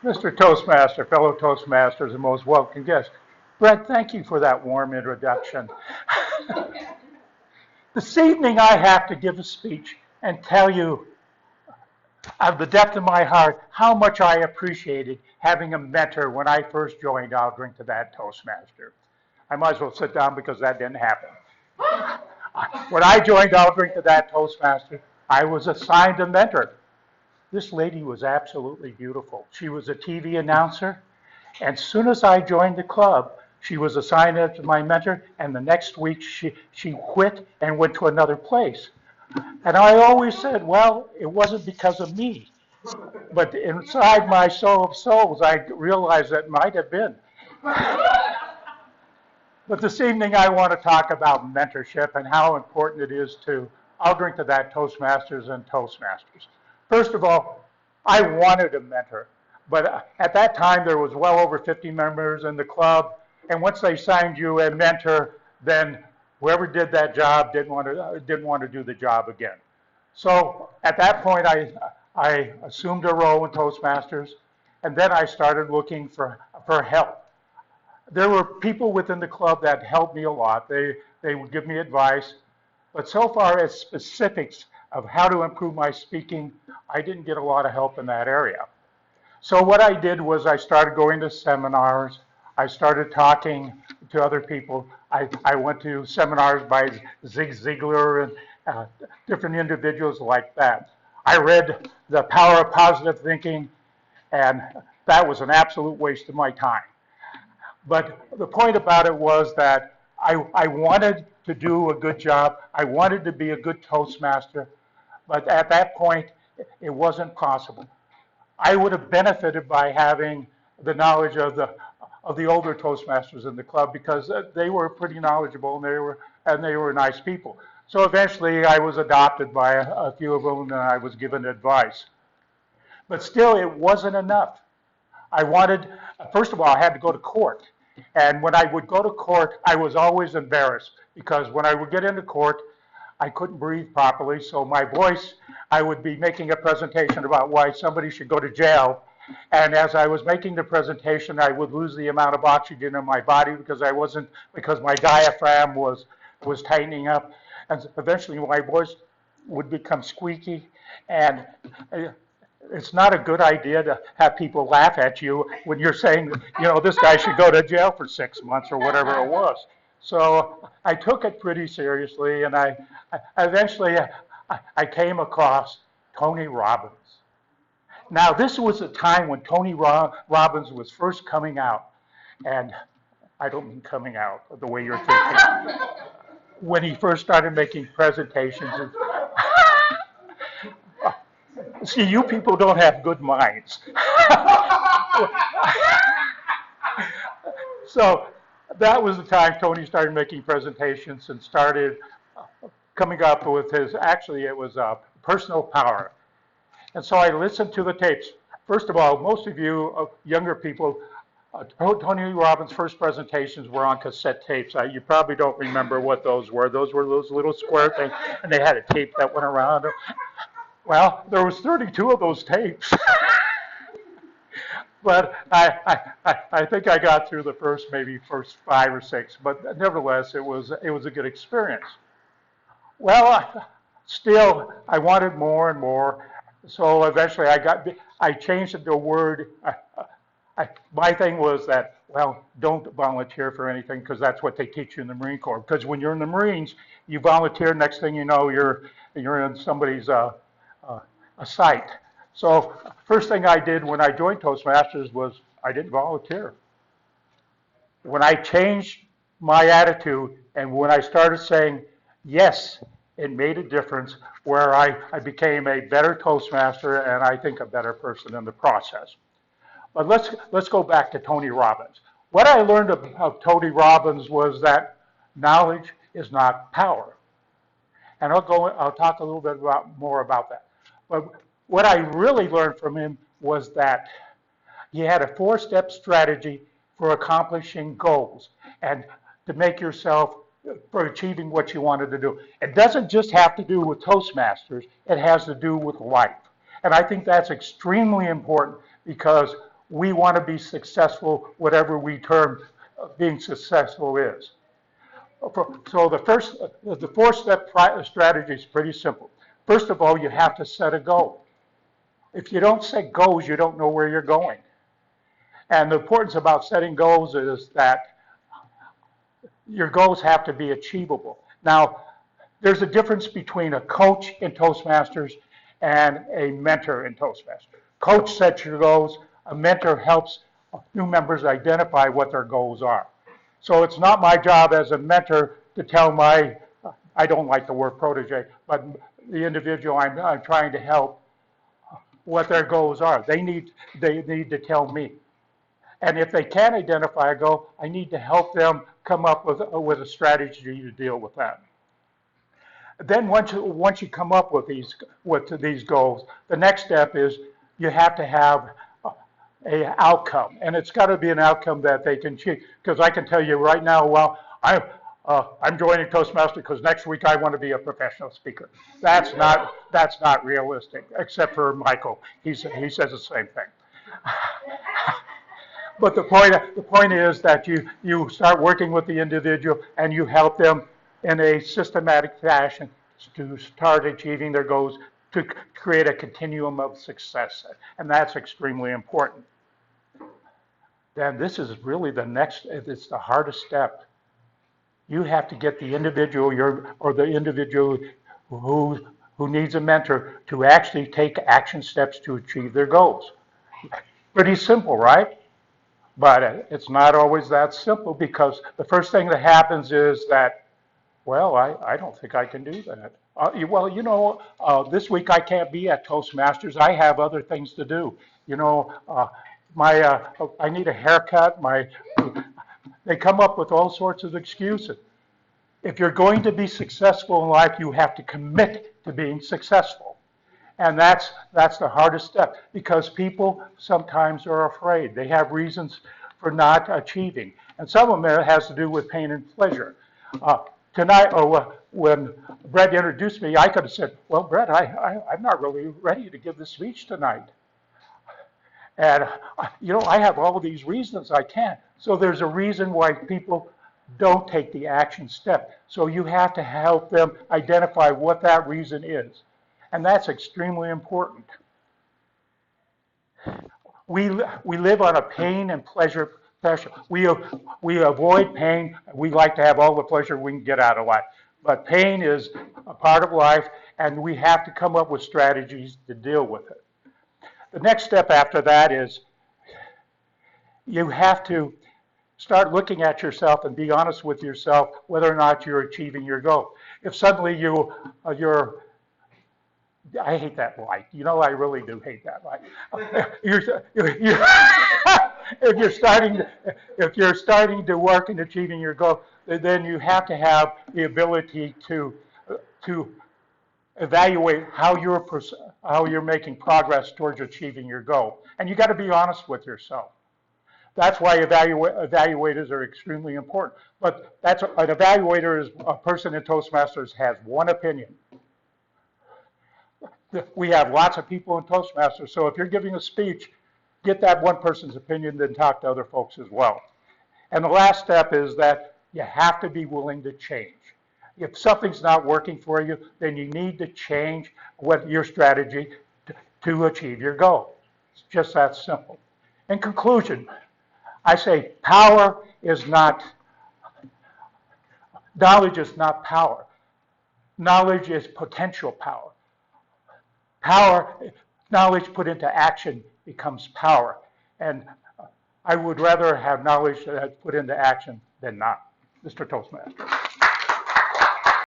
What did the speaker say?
Mr. Toastmaster, fellow Toastmasters, and most welcome guests. Brett, thank you for that warm introduction. This evening I have to give a speech and tell you out of the depth of my heart how much I appreciated having a mentor when I first joined I'll Drink to That Toastmaster. I might as well sit down because that didn't happen. When I joined I'll Drink to That Toastmaster, I was assigned a mentor. This lady was absolutely beautiful. She was a TV announcer, and as soon as I joined the club, she was assigned as my mentor, and the next week she quit and went to another place. And I always said, well, it wasn't because of me. But inside my soul of souls, I realized that might have been. But this evening, I want to talk about mentorship and how important it is to I'll Drink to That Toastmasters and Toastmasters. First of all, I wanted a mentor. But at that time, there was well over 50 members in the club. And once they signed you a mentor, then whoever did that job didn't want to do the job again. So at that point, I assumed a role in Toastmasters, and then I started looking for help. There were people within the club that helped me a lot. They would give me advice, but so far as specifics of how to improve my speaking, I didn't get a lot of help in that area. So what I did was I started going to seminars. I started talking to other people. I went to seminars by Zig Ziglar and different individuals like that. I read The Power of Positive Thinking, and that was an absolute waste of my time. But the point about it was that I wanted to do a good job. I wanted to be a good Toastmaster, but at that point, it wasn't possible. I would have benefited by having the knowledge of the older Toastmasters in the club because they were pretty knowledgeable and they were nice people. So eventually I was adopted by a few of them and I was given advice. But still, it wasn't enough. I wanted, first of all, I had to go to court. And when I would go to court, I was always embarrassed because when I would get into court, I couldn't breathe properly. So my voice, I would be making a presentation about why somebody should go to jail. And as I was making the presentation, I would lose the amount of oxygen in my body because my diaphragm was tightening up. And eventually my voice would become squeaky. And it's not a good idea to have people laugh at you when you're saying, this guy should go to jail for 6 months or whatever it was. So I took it pretty seriously, and I eventually came across Tony Robbins. Now, this was a time when Tony Robbins was first coming out, and I don't mean coming out the way you're thinking. When he first started making presentations. See, you people don't have good minds. So that was the time Tony started making presentations and started coming up with it was personal power. And so I listened to the tapes. First of all, most of you younger people, Tony Robbins' first presentations were on cassette tapes. You probably don't remember what those were. Those were those little square things, and they had a tape that went around. Well, there was 32 of those tapes. But I think I got through the first 5 or 6. But nevertheless, it was a good experience. Well, still, I wanted more and more. So eventually I changed it to a word. My thing was that, don't volunteer for anything because that's what they teach you in the Marine Corps. Because when you're in the Marines, you volunteer, next thing you know, you're in somebody's a site. So first thing I did when I joined Toastmasters was I didn't volunteer. When I changed my attitude and when I started saying yes, it made a difference where I became a better Toastmaster and I think a better person in the process. But let's go back to Tony Robbins. What I learned of Tony Robbins was that knowledge is not power. And I'll talk a little bit more about that. But what I really learned from him was that he had a 4-step strategy for accomplishing goals and to make yourself for achieving what you wanted to do. It doesn't just have to do with Toastmasters, it has to do with life. And I think that's extremely important because we want to be successful, whatever we term being successful is. So the four-step strategy is pretty simple. First of all, you have to set a goal. If you don't set goals, you don't know where you're going. And the importance about setting goals is that your goals have to be achievable. Now, there's a difference between a coach in Toastmasters and a mentor in Toastmasters. Coach sets your goals. A mentor helps new members identify what their goals are. So it's not my job as a mentor to tell I don't like the word protege, but the individual I'm trying to help what their goals are. They need to tell me. And if they can't identify a goal, I need to help them come up with a strategy to deal with that. Then once you come up with these goals, the next step is you have to have an outcome, and it's got to be an outcome that they can achieve. Because I can tell you right now, well, I'm joining Toastmasters because next week I want to be a professional speaker. That's not realistic, except for Michael. He says the same thing. But the point is that you start working with the individual and you help them in a systematic fashion to start achieving their goals, to create a continuum of success. And that's extremely important. Then this is really it's the hardest step. You have to get the individual the individual who needs a mentor to actually take action steps to achieve their goals. Pretty simple, right? But it's not always that simple, because the first thing that happens is that, well, I don't think I can do that. This week I can't be at Toastmasters. I have other things to do. I need a haircut. They come up with all sorts of excuses. If you're going to be successful in life, you have to commit to being successful. And that's the hardest step, because people sometimes are afraid. They have reasons for not achieving. And some of them has to do with pain and pleasure. Tonight, when Brett introduced me, I could have said, well, Brett, I'm not really ready to give this speech tonight. And, I have all of these reasons I can't. So there's a reason why people don't take the action step. So you have to help them identify what that reason is. And that's extremely important. We live on a pain and pleasure pressure. We avoid pain. We like to have all the pleasure we can get out of life. But pain is a part of life, and we have to come up with strategies to deal with it. The next step after that is you have to start looking at yourself and be honest with yourself whether or not you're achieving your goal. If suddenly I hate that light. I really do hate that light. If you're starting to work in achieving your goal, then you have to have the ability to evaluate how you're making progress towards achieving your goal. And you got to be honest with yourself. That's why evaluators are extremely important. But an evaluator is a person in Toastmasters has one opinion. We have lots of people in Toastmasters, so if you're giving a speech, get that one person's opinion, then talk to other folks as well. And the last step is that you have to be willing to change. If something's not working for you, then you need to change your strategy to achieve your goal. It's just that simple. In conclusion, I say knowledge is not power. Knowledge is potential power. Knowledge put into action becomes power. And I would rather have knowledge that's put into action than not. Mr. Toastmaster.